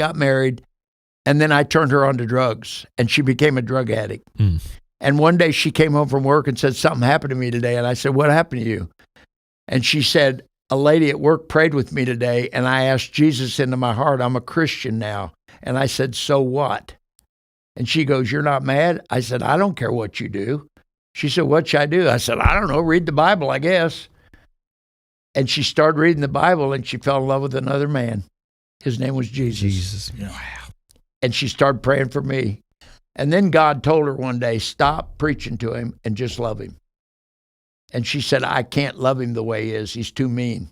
got married, and then I turned her on to drugs, and she became a drug addict. And one day she came home from work and said, something happened to me today. And I said, what happened to you? And she said, a lady at work prayed with me today, and I asked Jesus into my heart. I'm a Christian now. And I said, so what? And she goes, you're not mad? I said, I don't care what you do. She said, what should I do? I said, I don't know, read the Bible, I guess. And she started reading the Bible, and she fell in love with another man. His name was Jesus. Jesus. Yeah. Wow. And she started praying for me. And then God told her one day, stop preaching to him and just love him. And she said, I can't love him the way he is. He's too mean.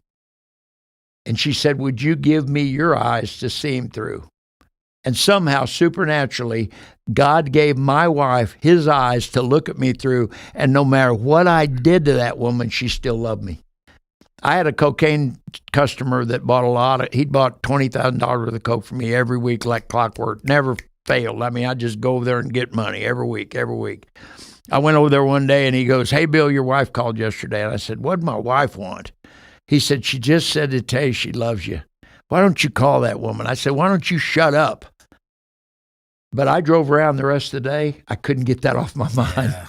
And she said, would you give me your eyes to see him through? And somehow, supernaturally, God gave my wife his eyes to look at me through. And no matter what I did to that woman, she still loved me. I had a cocaine customer that bought he'd bought $20,000 worth of coke from me every week like clockwork. Never failed. I mean, I just go over there and get money every week. I went over there one day and he goes, hey, Bill, your wife called yesterday. And I said, what'd my wife want? He said, she just said to tell you she loves you. Why don't you call that woman? I said, why don't you shut up? But I drove around the rest of the day. I couldn't get that off my mind. Yeah.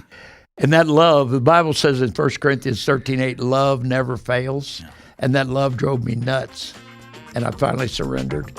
And that love, the Bible says in 1 Corinthians 13:8, love never fails. Yeah. And that love drove me nuts. And I finally surrendered.